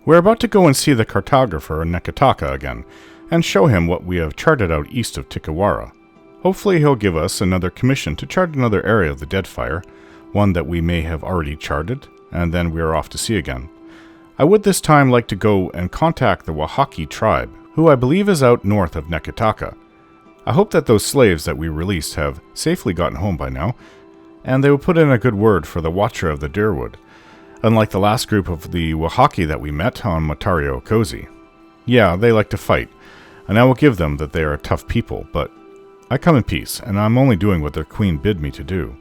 We're about to go and see the cartographer in Nekataka again, and show him what we have charted out east of Tikawara. Hopefully he'll give us another commission to chart another area of the Deadfire, one that we may have already charted, and then we are off to sea again. I would this time like to go and contact the Wahaki tribe, who I believe is out north of Nekataka. I hope that those slaves that we released have safely gotten home by now, and they will put in a good word for the Watcher of the Deerwood, unlike the last group of the Wahaki that we met on Matario Kozi. Yeah, they like to fight, and I will give them that they are tough people, but I come in peace, and I'm only doing what their queen bid me to do.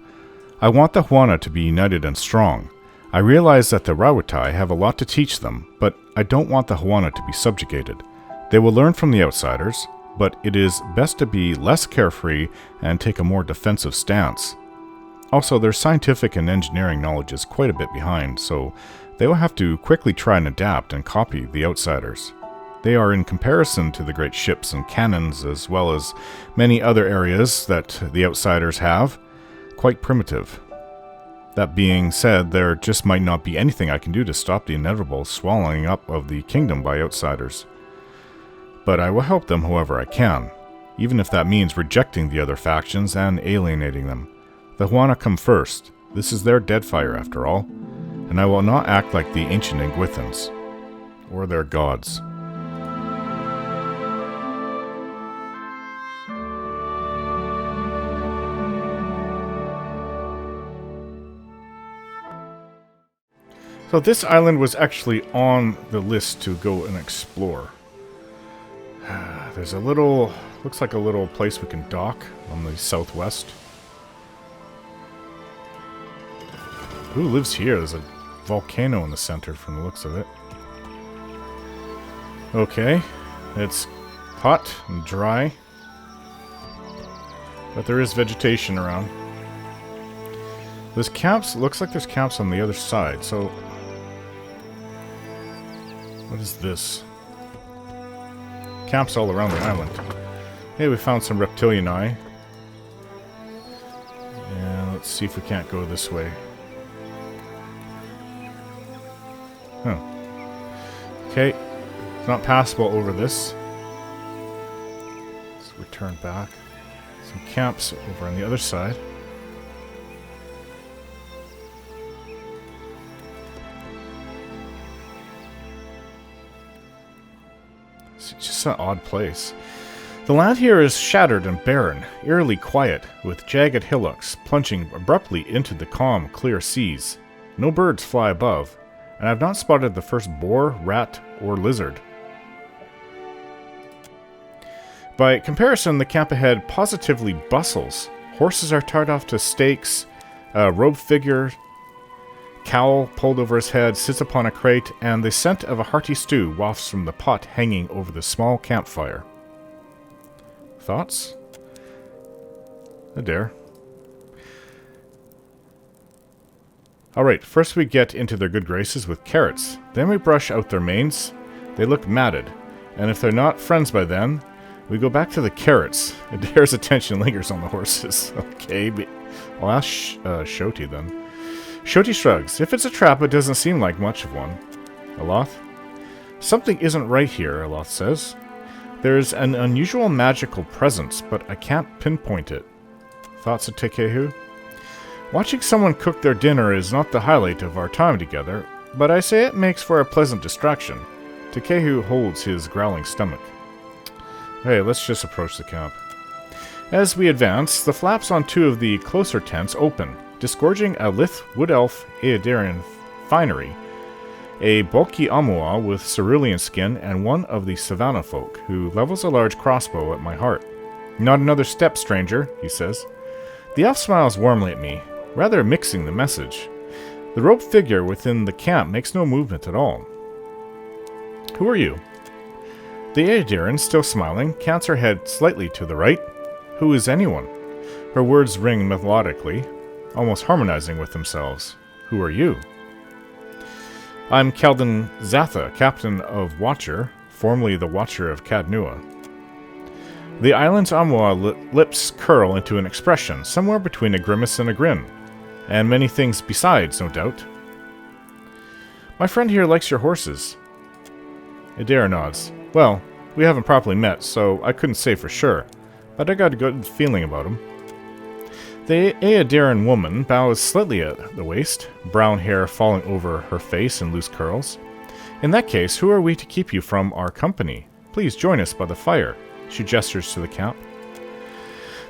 I want the Huana to be united and strong. I realize that the Rawutai have a lot to teach them, but I don't want the Huana to be subjugated. They will learn from the outsiders, but it is best to be less carefree and take a more defensive stance. Also, their scientific and engineering knowledge is quite a bit behind, so they will have to quickly try and adapt and copy the outsiders. They are, in comparison to the great ships and cannons, as well as many other areas that the outsiders have, quite primitive. That being said, there just might not be anything I can do to stop the inevitable swallowing up of the kingdom by outsiders. But I will help them however I can, even if that means rejecting the other factions and alienating them. The Huana come first. This is their Deadfire after all, and I will not act like the ancient Ingwithans, or their gods. So this island was actually on the list to go and explore. There's a little, looks like a little place we can dock on the southwest. Who lives here? There's a volcano in the center from the looks of it. Okay, it's hot and dry, but there is vegetation around. There's camps, looks like there's camps on the other side, so what is this? Camps all around the island. Hey, we found some reptilian eye. And let's see if we can't go this way. Huh. Okay. It's not passable over this. Let's return back. Some camps over on the other side. It's just an odd place. The land here is shattered and barren, eerily quiet, with jagged hillocks plunging abruptly into the calm, clear seas. No birds fly above, and I've not spotted the first boar, rat, or lizard. By comparison, the camp ahead positively bustles. Horses are tied off to stakes, a robed figure, cowl pulled over his head, sits upon a crate, and the scent of a hearty stew wafts from the pot hanging over the small campfire. Thoughts? Adair. Alright, first we get into their good graces with carrots. Then we brush out their manes. They look matted. And if they're not friends by then, we go back to the carrots. Adair's attention lingers on the horses. Okay, I'll ask Shoti then. Shoti shrugs. If it's a trap, it doesn't seem like much of one. Aloth? Something isn't right here, Aloth says. There's an unusual magical presence, but I can't pinpoint it. Thoughts of Tekehu? Watching someone cook their dinner is not the highlight of our time together, but I say it makes for a pleasant distraction. Tekehu holds his growling stomach. Hey, let's just approach the camp. As we advance, the flaps on two of the closer tents open, disgorging a lithe wood elf Aedarian finery, a bulky Amua with cerulean skin, and one of the savannah folk, who levels a large crossbow at my heart. Not another step, stranger, he says. The elf smiles warmly at me, rather mixing the message. The robed figure within the camp makes no movement at all. Who are you? The Aedarian, still smiling, cants her head slightly to the right. Who is anyone? Her words ring melodically, almost harmonizing with themselves. Who are you? I'm Kelden Zatha, captain of Watcher, formerly the Watcher of Cadnua. The island's Amua lips curl into an expression, somewhere between a grimace and a grin, and many things besides, no doubt. My friend here likes your horses. Adair nods. Well, we haven't properly met, so I couldn't say for sure, but I got a good feeling about him. The Aedaran woman bows slightly at the waist, brown hair falling over her face in loose curls. In that case, who are we to keep you from our company? Please join us by the fire. She gestures to the camp.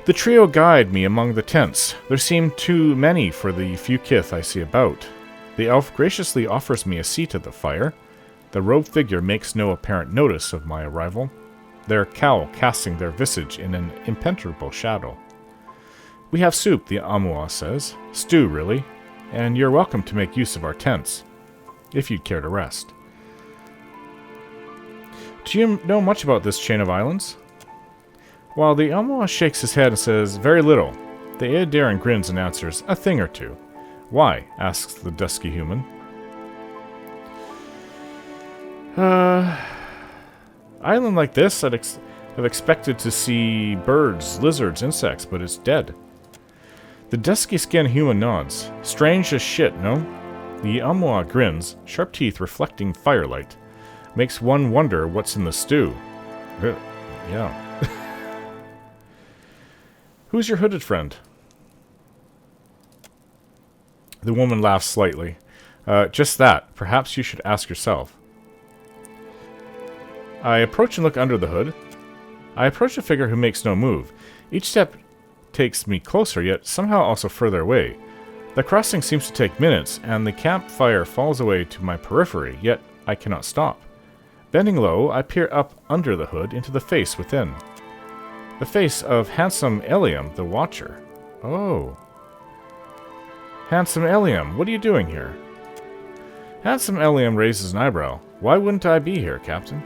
The trio guide me among the tents. There seem too many for the few kith I see about. The elf graciously offers me a seat at the fire. The robed figure makes no apparent notice of my arrival, their cowl casting their visage in an impenetrable shadow. We have soup, the Amua says. Stew, really. And you're welcome to make use of our tents, if you'd care to rest. Do you know much about this chain of islands? While the Amua shakes his head and says, very little, the Aedaran grins and answers, a thing or two. Why? Asks the dusky human. Island like this, I'd have expected to see birds, lizards, insects, but it's dead. The dusky-skinned human nods. Strange as shit, no? The Amua grins, sharp teeth reflecting firelight. Makes one wonder what's in the stew. Yeah. Who's your hooded friend? The woman laughs slightly. Just that. Perhaps you should ask yourself. I approach and look under the hood. I approach a figure who makes no move. Each step takes me closer, yet somehow also further away. The crossing seems to take minutes, and the campfire falls away to my periphery, yet I cannot stop. Bending low, I peer up under the hood into the face within. The face of handsome Eliam, the Watcher. Oh. Handsome Eliam, what are you doing here? Handsome Eliam raises an eyebrow. Why wouldn't I be here, Captain?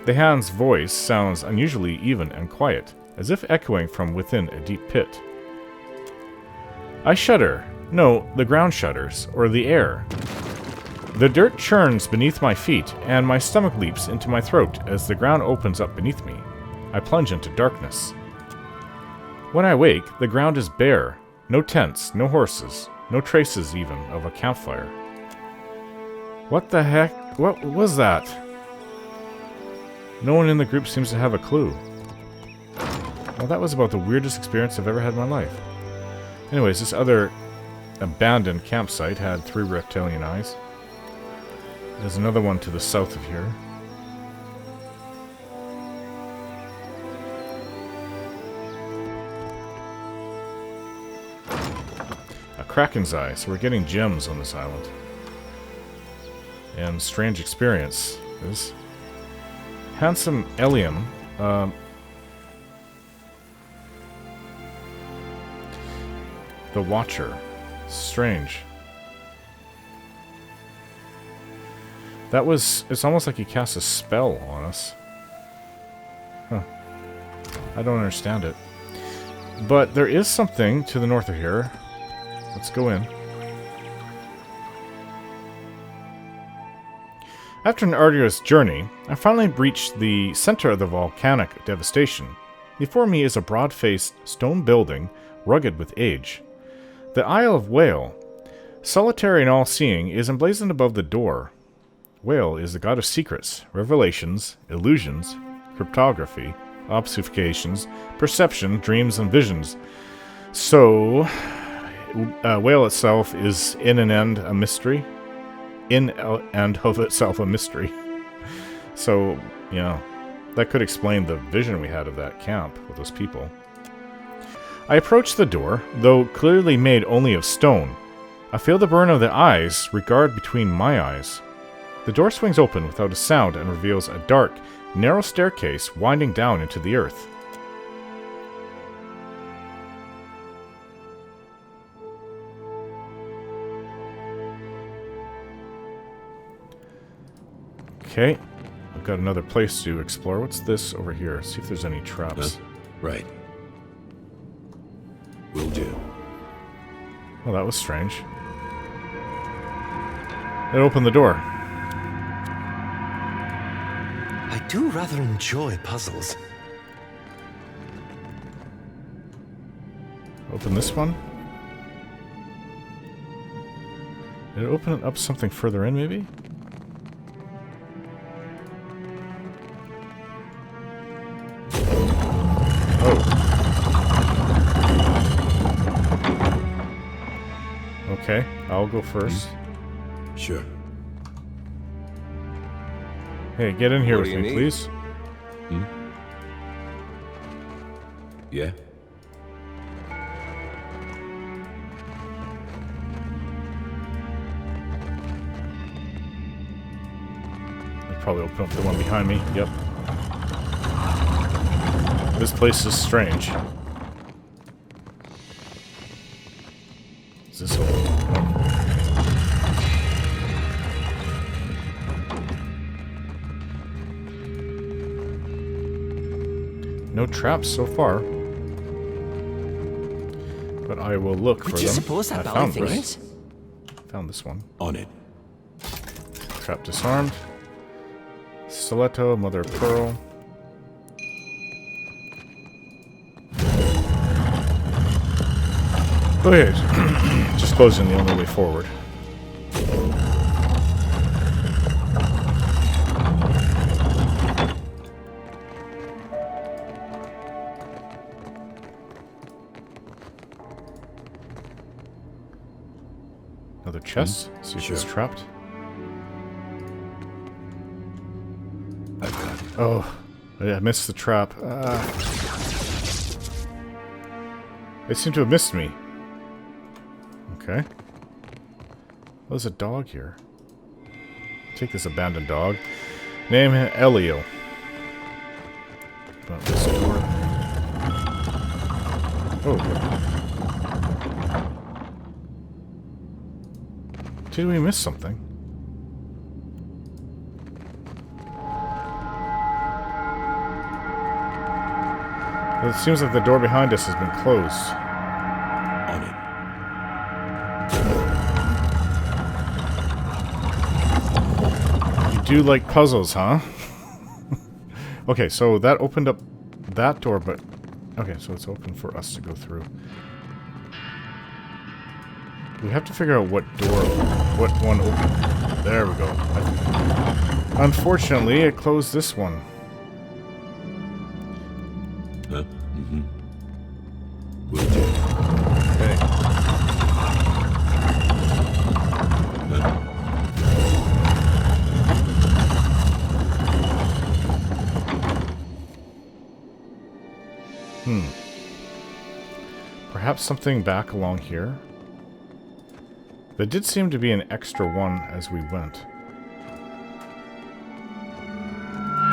The hand's voice sounds unusually even and quiet, as if echoing from within a deep pit. I shudder. No, the ground shudders, or the air. The dirt churns beneath my feet, and my stomach leaps into my throat as the ground opens up beneath me. I plunge into darkness. When I wake, the ground is bare. No tents, no horses, no traces even of a campfire. What the heck? What was that? No one in the group seems to have a clue. Well, that was about the weirdest experience I've ever had in my life. Anyways, this other abandoned campsite had 3 reptilian eyes. There's another one to the south of here. A kraken's eye, so we're getting gems on this island. And strange experience is handsome Eliam. The Watcher. Strange. That was... It's almost like he cast a spell on us. Huh. I don't understand it. But there is something to the north of here. Let's go in. After an arduous journey, I finally reached the center of the volcanic devastation. Before me is a broad-faced stone building, rugged with age. The Eye of Wael, solitary and all-seeing, is emblazoned above the door. Wael is the god of secrets, revelations, illusions, cryptography, obfuscations, perception, dreams, and visions. So, Wael itself is in and a mystery. In and of itself a mystery. So, yeah, that could explain the vision we had of that camp with those people. I approach the door, though clearly made only of stone. I feel the burn of the eyes regard between my eyes. The door swings open without a sound and reveals a dark, narrow staircase winding down into the earth. Okay, I've got another place to explore. What's this over here? See if there's any traps. Right. Will do. Well, that was strange. It opened the door. I do rather enjoy puzzles. Open this one. Did it open it up something further in, maybe? I'll go first. Sure. Hey, get in here What with do you me, need? please. Yeah? I'll probably open up the one behind me. Yep. This place is strange. Is this open? Oh. No traps so far. But I will look for Would you them. suppose that I belly found thing this. is? Found this one. On it. Trap disarmed. Stiletto, mother of pearl. Okay, just closing the only way forward. Another chest. See if it's Sure. trapped. I've got it. Oh, I missed the trap. They seem to have missed me. Okay. Oh, there's a dog here. Take this abandoned dog. Name him Elio. About this door. Oh. Did we miss something? It seems like the door behind us has been closed. On it. You do like puzzles, huh? Okay, so that opened up that door, but... Okay, so it's open for us to go through. We have to figure out what door... What one opened. There we go. Unfortunately, it closed this one. Huh? Mm-hmm. Will do. Okay. Perhaps something back along here? There did seem to be an extra one as we went.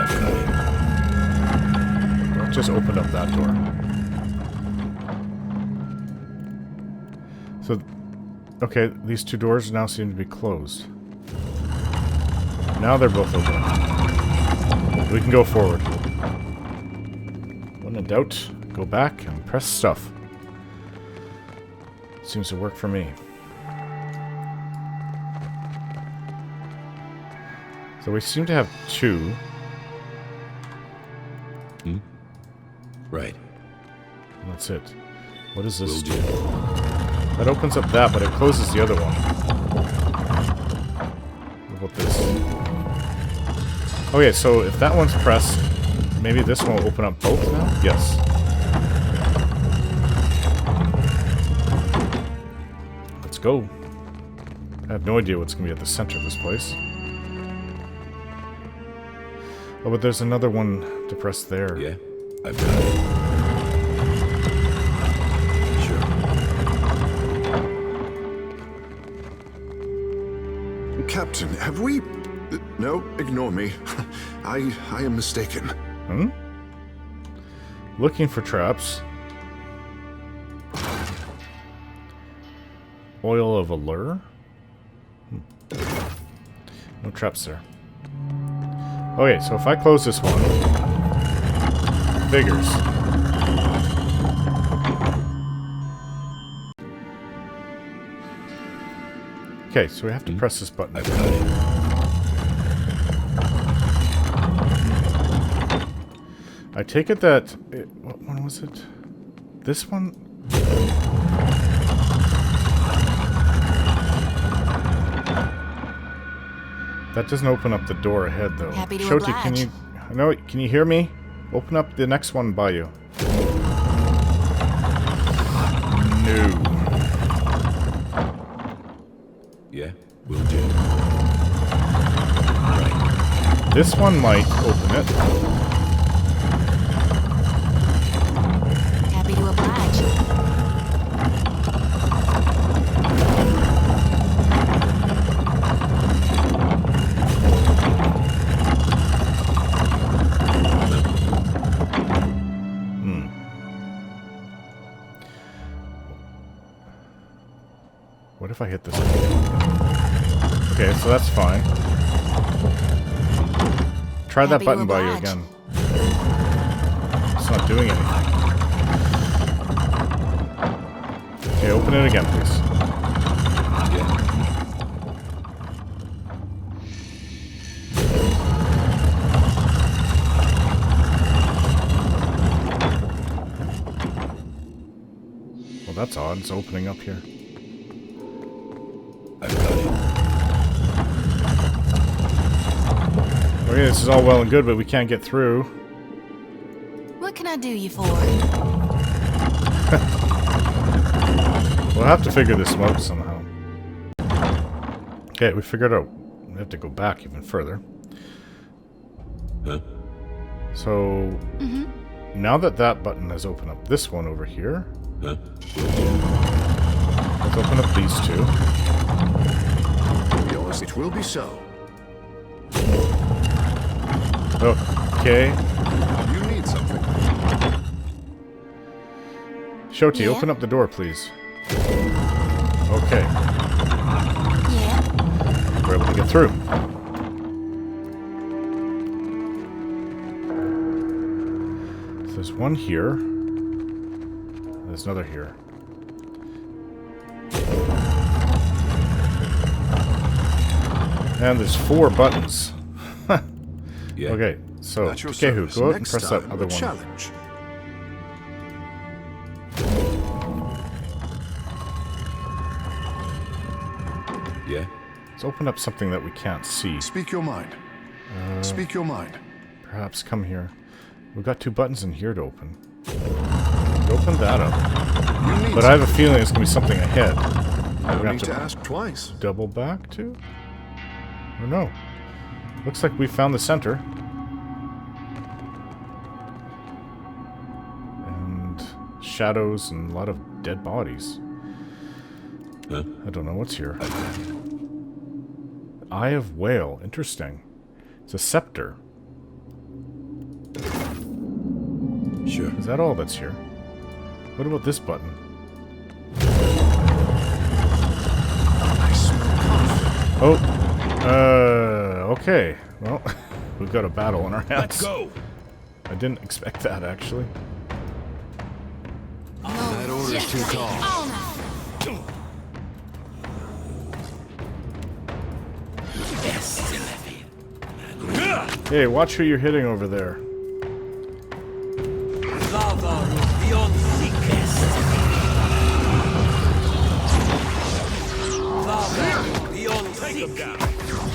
I've got it. That just opened up that door. So, okay, these two doors now seem to be closed. Now they're both open. We can go forward. When in doubt, go back and press stuff. Seems to work for me. So we seem to have two. Right. That's it. What does this Will do? do. That opens up that, but it closes the other one. What about this? Okay, so if that one's pressed, maybe this one will open up both now? Yes. Let's go. I have no idea what's going to be at the center of this place. Oh, but there's another one to press there. Yeah? I've got it. Sure. Captain, have we... No, ignore me. I am mistaken. Hmm? Looking for traps. Oil of allure? No traps there. Okay, so if I close this one... Figures. Okay, so we have to press this button. I've got it. I take it that... what one was it? This one? That doesn't open up the door ahead, though. Happy to Shoti, can oblige. you... No, can you hear me? Open up the next one by you. No. This one might open it. Happy to oblige. What if I hit this again? Okay, so that's fine. Try that Happy button to by you oblige. again. It's not doing anything. Okay, open it again, please. Well, that's odd. It's opening up here. I've got it. Okay, this is all well and good, but we can't get through. What can I do you for? We'll have to figure this out somehow. Okay, we figured out. We have to go back even further. Huh? So, now that that button has opened up this one over here, Huh? let's open up these two. Yours, it will be so. Okay. You need something. Shoti, Yeah? open up the door, please. Okay, Yeah. we're able to get through. So there's one here. There's another here. And there's 4 buttons. Yeah. Okay, so At your Kehu, service. go out and Next press that time, other a one. challenge. Yeah. Let's open up something that we can't see. Speak your mind. Speak your mind. Perhaps come here. We've got 2 buttons in here to open. Open that up. You need But I have a feeling it's going to be something ahead. no We're going need to to have to ask twice. double back to? Or no? Looks like we found the center. And shadows and a lot of dead bodies. Huh? I don't know what's here. Eye of Wael. Interesting. It's a scepter. Sure. Is that all that's here? What about this button? I smell coffee. Oh, okay. Well, we've got a battle on our hands. Let's go. I didn't expect that, actually. That order's too tall. Hey, watch who you're hitting over there.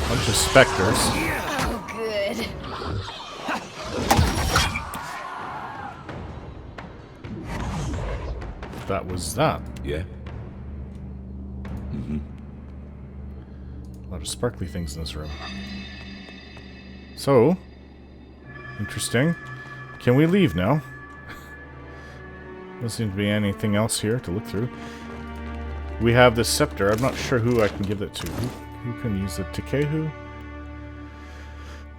Bunch of specters. Oh, good. That was that. Yeah. A lot of sparkly things in this room. So, interesting. Can we leave now? Doesn't seem to be anything else here to look through. We have this scepter. I'm not sure who I can give it to. Who can use it? Tikehu?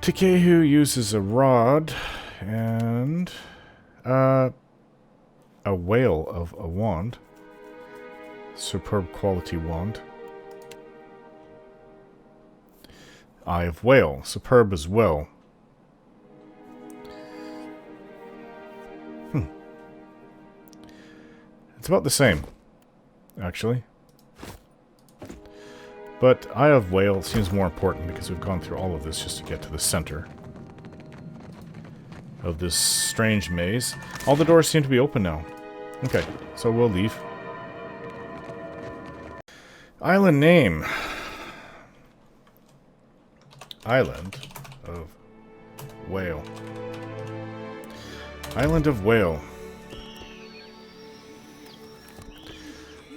Tikehu uses a rod and a whale of a wand. Superb quality wand. Eye of Wael. Superb as well. It's about the same, actually. But Eye of Wael seems more important because we've gone through all of this just to get to the center of this strange maze. All the doors seem to be open now. Okay, so we'll leave. Island name. Island of Wael. Island of Wael.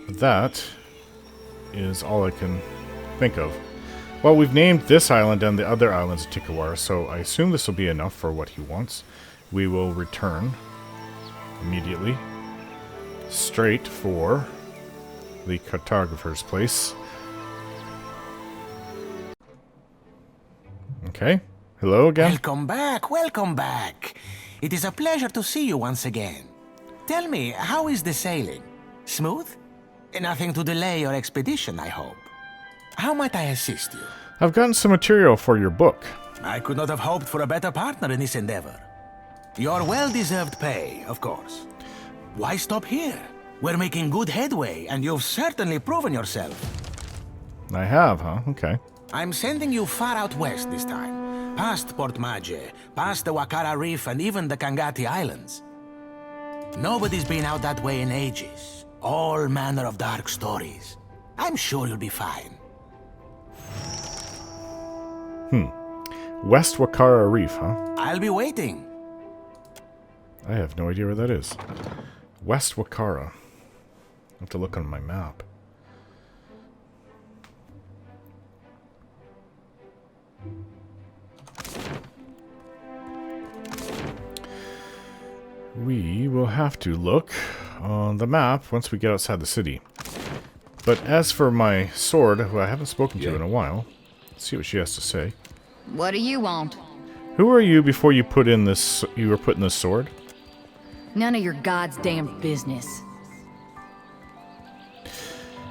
That is all I can think of. Well, we've named this island and the other islands of Tikawara, so I assume this will be enough for what he wants. We will return immediately. Straight for the cartographer's place. Okay. Hello again. Welcome back, welcome back. It is a pleasure to see you once again. Tell me, how is the sailing? Smooth? Nothing to delay your expedition, I hope. How might I assist you? I've gotten some material for your book. I could not have hoped for a better partner in this endeavor. Your well-deserved pay, of course. Why stop here? We're making good headway, and you've certainly proven yourself. I have, huh? Okay. I'm sending you far out west this time. Past Port Maje, past the Wakara Reef, and even the Kangati Islands. Nobody's been out that way in ages. All manner of dark stories. I'm sure you'll be fine. West Wakara Reef, huh? I'll be waiting. I have no idea where that is. West Wakara. I have to look on my map. We will have to look on the map once we get outside the city. But as for my sword, who I haven't spoken to in a while, let's see what she has to say. What do you want? Who are you before you put in this? You were putting this sword? None of your god's damn business.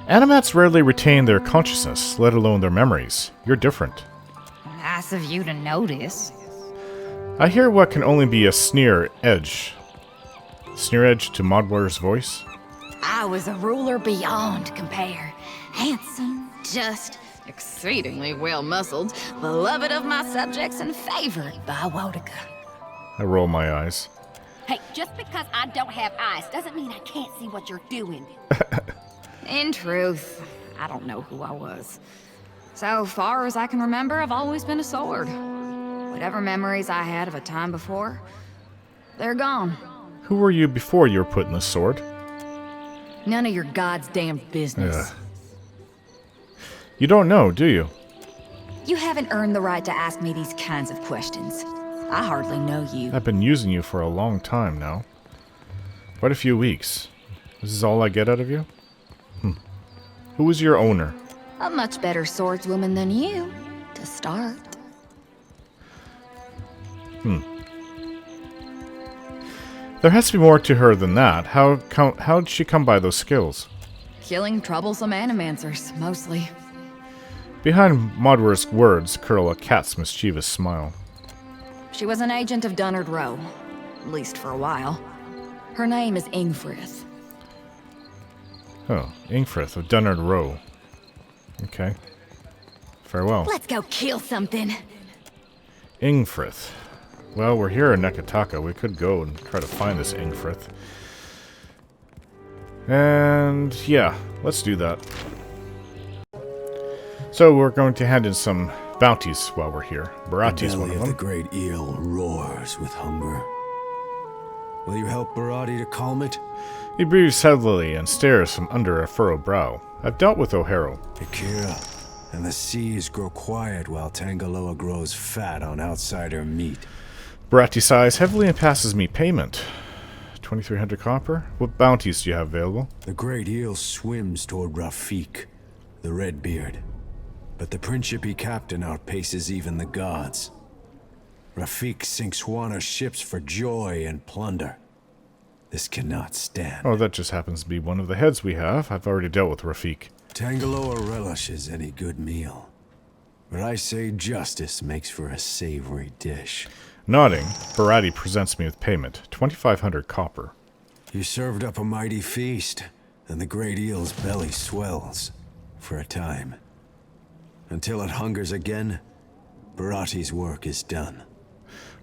Animats rarely retain their consciousness, let alone their memories. You're different. Nice of you to notice. I hear what can only be a sneer edge. Sneer edge to Modwar's voice? I was a ruler beyond compare. Handsome, just, exceedingly well-muscled, beloved of my subjects and favored by Wodika. I roll my eyes. Hey, just because I don't have eyes doesn't mean I can't see what you're doing. In truth, I don't know who I was. So far as I can remember, I've always been a sword. Whatever memories I had of a time before, they're gone. Who were you before you were put in the sword? None of your god's damn business. Ugh. You don't know, do you? You haven't earned the right to ask me these kinds of questions. I hardly know you. I've been using you for a long time now. Quite a few weeks. This is all I get out of you? Who is your owner? A much better swordswoman than you, to start. There has to be more to her than that. How'd she come by those skills? Killing troublesome animancers, mostly. Behind Modwar's words curl a cat's mischievous smile. She was an agent of Dunnard Row, at least for a while. Her name is Ingfrith. Oh, Ingfrith of Dunnard Row. Okay. Farewell. Let's go kill something. Ingfrith. Well, we're here in Nekataka. We could go and try to find this Ingfrith. And yeah, let's do that. So we're going to hand in some bounties while we're here. Barati's one of The them. great eel roars with hunger. Will you help Barati to calm it? He breathes heavily and stares from under a furrowed brow. I've dealt with O'Hara. Akira, and the seas grow quiet while Tangaloa grows fat on outsider meat. Barati sighs heavily and passes me payment. 2,300 copper? What bounties do you have available? The great eel swims toward Rafik, the Redbeard. But the Principe captain outpaces even the gods. Rafik sinks Juana's ships for joy and plunder. This cannot stand. Oh, that just happens to be one of the heads we have. I've already dealt with Rafik. Tangaloa relishes any good meal. But I say justice makes for a savory dish. Nodding, Barati presents me with payment. 2,500 copper. You served up a mighty feast, and the great eel's belly swells. For a time. Until it hungers again, Barati's work is done.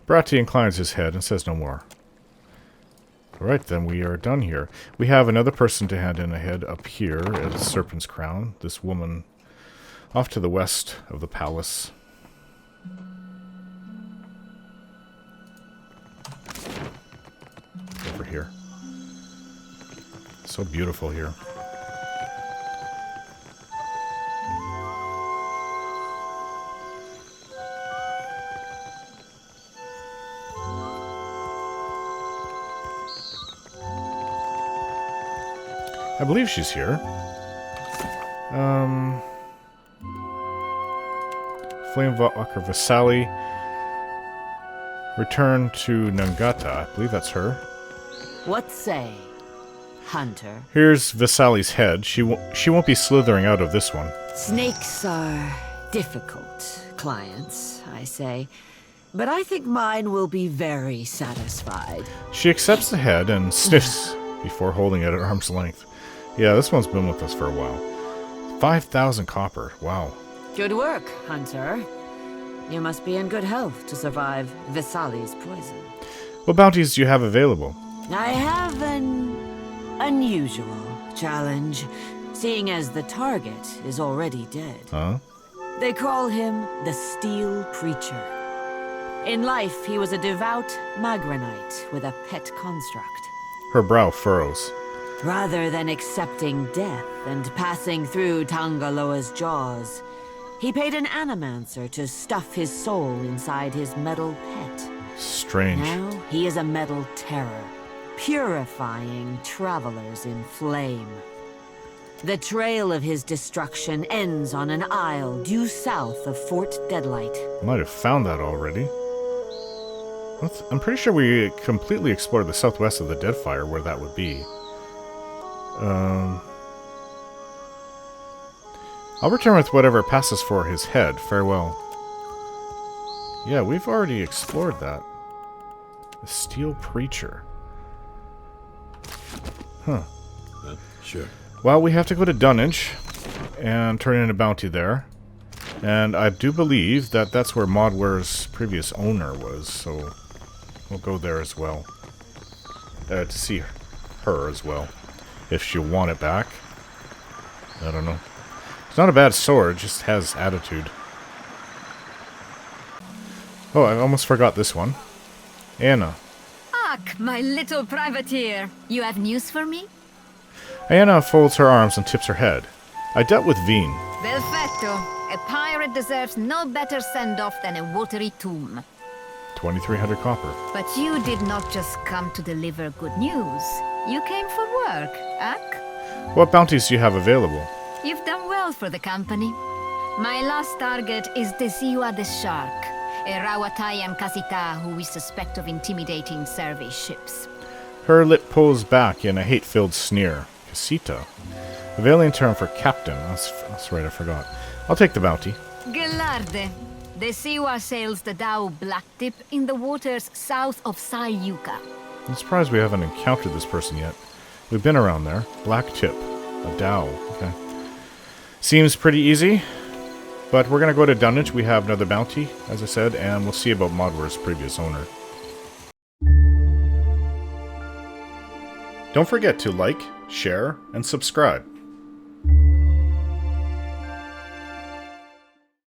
Barati inclines his head and says no more. Alright, then we are done here. We have another person to hand in a head up here at the Serpent's Crown. This woman off to the west of the palace. Over here. So beautiful here. I believe she's here. Flamevalker Vasali. Return to Nangata. I believe that's her. What say, Hunter? Here's Vasali's head. She won't be slithering out of this one. Snakes are difficult clients, I say. But I think mine will be very satisfied. She accepts the head and sniffs before holding it at arm's length. Yeah, this one's been with us for a while. 5,000 copper. Wow. Good work, Hunter. You must be in good health to survive Visali's poison. What bounties do you have available? I have an unusual challenge, seeing as the target is already dead. Huh? They call him the Steel Preacher. In life, he was a devout Magranite with a pet construct. Her brow furrows. Rather than accepting death and passing through Tangaloa's jaws, he paid an animancer to stuff his soul inside his metal pet. Strange. Now he is a metal terror, purifying travelers in flame. The trail of his destruction ends on an isle due south of Fort Deadlight. Might have found that already. I'm pretty sure we completely explored the southwest of the Deadfire, where that would be. I'll return with whatever passes for his head. Farewell. Yeah, we've already explored that. The Steel Preacher. Huh. Sure. Well, we have to go to Dunwich and turn in a bounty there. And I do believe that that's where Modware's previous owner was, so we'll go there as well. To see her as well. If she'll want it back. I don't know. It's not a bad sword, just has attitude. Oh, I almost forgot this one. Anna. Ak, my little privateer. You have news for me? Anna folds her arms and tips her head. I dealt with Veen. Perfetto. A pirate deserves no better send-off than a watery tomb. 2,300 copper. But you did not just come to deliver good news. You came for work, Ak? What bounties do you have available? You've done well for the company. My last target is Desiwa the Shark, a Rawatayan Kasita who we suspect of intimidating survey ships. Her lip pulls back in a hate-filled sneer. Kasita. A Valian term for captain. That's right, I forgot. I'll take the bounty. Gelarde. Desiwa sails the Dao Blacktip in the waters south of Sayuka. I'm surprised we haven't encountered this person yet. We've been around there. Black tip. A Dao. Okay. Seems pretty easy. But we're going to go to Dunwich. We have another bounty, as I said, and we'll see about Modware's previous owner. Don't forget to like, share, and subscribe.